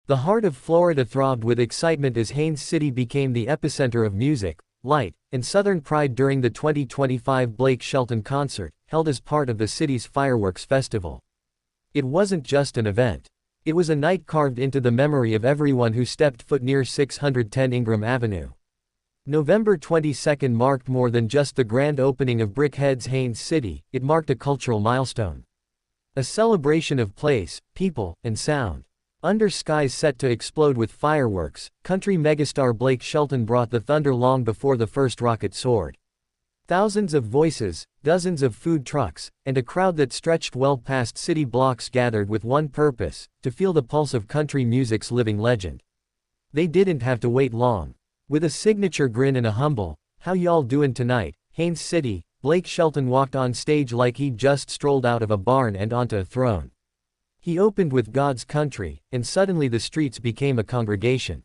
The heart of Florida throbbed with excitement as Haines City became the epicenter of music, light, and Southern pride during the 2025 Blake Shelton concert, held as part of the city's fireworks festival. It wasn't just an event. It was a night carved into the memory of everyone who stepped foot near 610 Ingram Avenue. November 22 marked more than just the grand opening of Brickhead's Haines City, it marked a cultural milestone. A celebration of place, people, and sound. Under skies set to explode with fireworks, country megastar Blake Shelton brought the thunder long before the first rocket soared. Thousands of voices, dozens of food trucks, and a crowd that stretched well past city blocks gathered with one purpose: to feel the pulse of country music's living legend. They didn't have to wait long. With a signature grin and a humble, "How y'all doin' tonight, Haines City?" Blake Shelton walked on stage like he'd just strolled out of a barn and onto a throne. He opened with God's Country, and suddenly the streets became a congregation.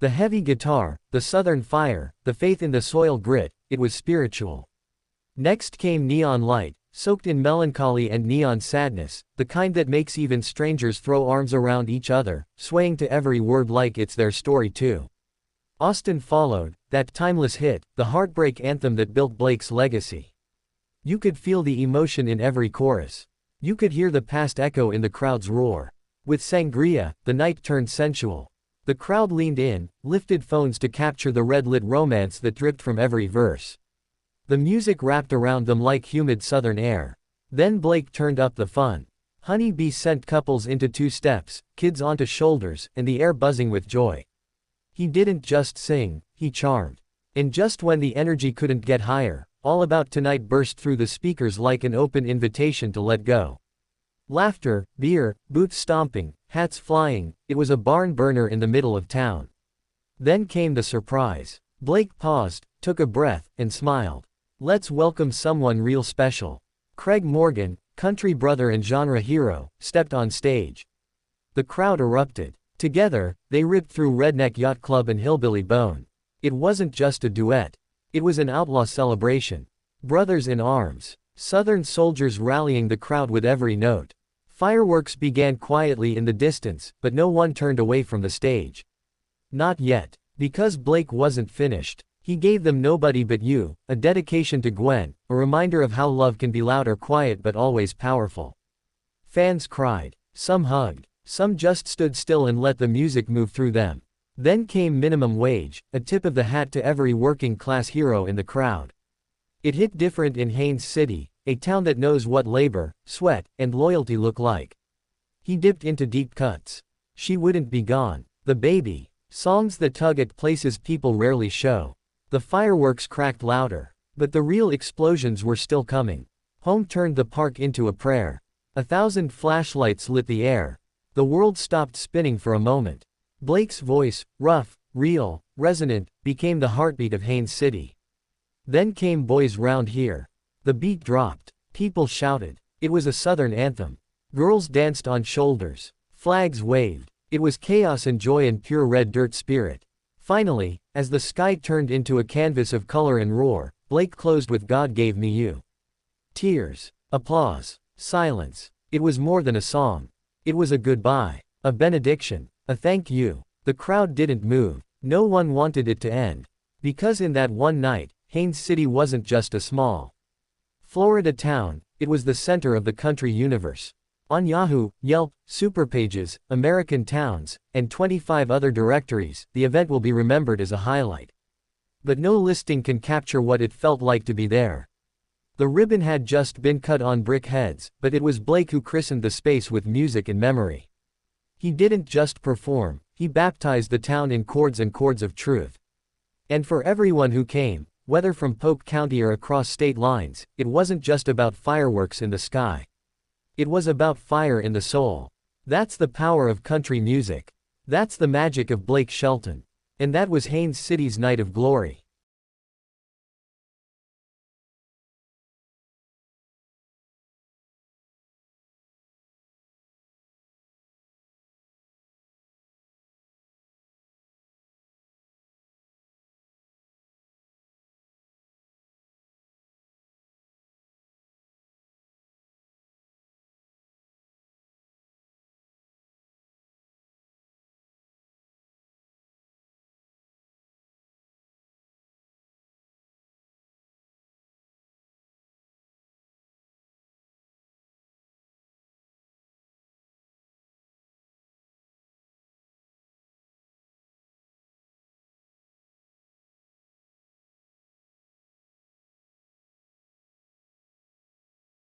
The heavy guitar, the Southern fire, the faith in the soil grit, it was spiritual. Next came Neon Light, soaked in melancholy and neon sadness, the kind that makes even strangers throw arms around each other, swaying to every word like it's their story too. Austin followed, that timeless hit, the heartbreak anthem that built Blake's legacy. You could feel the emotion in every chorus. You could hear the past echo in the crowd's roar. With Sangria, the night turned sensual. The crowd leaned in, lifted phones to capture the red-lit romance that dripped from every verse. The music wrapped around them like humid southern air. Then Blake turned up the fun. Honey Bee sent couples into two steps, kids onto shoulders, and the air buzzing with joy. He didn't just sing, he charmed. And just when the energy couldn't get higher, All About Tonight burst through the speakers like an open invitation to let go. Laughter, beer, boots stomping, hats flying, it was a barn burner in the middle of town. Then came the surprise. Blake paused, took a breath, and smiled. Let's welcome someone real special. Craig Morgan, country brother and genre hero, stepped on stage. The crowd erupted. Together, they ripped through Redneck Yacht Club and Hillbilly Bone. It wasn't just a duet. It was an outlaw celebration. Brothers in arms. Southern soldiers rallying the crowd with every note. Fireworks began quietly in the distance, but no one turned away from the stage. Not yet. Because Blake wasn't finished. He gave them Nobody But You, a dedication to Gwen, a reminder of how love can be loud or quiet but always powerful. Fans cried. Some hugged. Some just stood still and let the music move through them. Then came Minimum Wage, a tip of the hat to every working-class hero in the crowd. It hit different in Haines City, a town that knows what labor, sweat, and loyalty look like. He dipped into deep cuts. She Wouldn't Be Gone. The Baby. Songs that tug at places people rarely show. The fireworks cracked louder. But the real explosions were still coming. Home turned the park into a prayer. 1,000 flashlights lit the air. The world stopped spinning for a moment. Blake's voice, rough, real, resonant, became the heartbeat of Haines City. Then came Boys Round Here. The beat dropped. People shouted. It was a Southern anthem. Girls danced on shoulders. Flags waved. It was chaos and joy and pure red dirt spirit. Finally, as the sky turned into a canvas of color and roar, Blake closed with God Gave Me You. Tears. Applause. Silence. It was more than a song. It was a goodbye. A benediction. A thank you. The crowd didn't move. No one wanted it to end. Because in that one night, Haines City wasn't just a small Florida town, it was the center of the country universe. On Yahoo, Yelp, Superpages, American Towns, and 25 other directories, the event will be remembered as a highlight. But no listing can capture what it felt like to be there. The ribbon had just been cut on Brickheads, but it was Blake who christened the space with music and memory. He didn't just perform, he baptized the town in chords and chords of truth. And for everyone who came, whether from Polk County or across state lines, it wasn't just about fireworks in the sky. It was about fire in the soul. That's the power of country music. That's the magic of Blake Shelton. And that was Haines City's night of glory.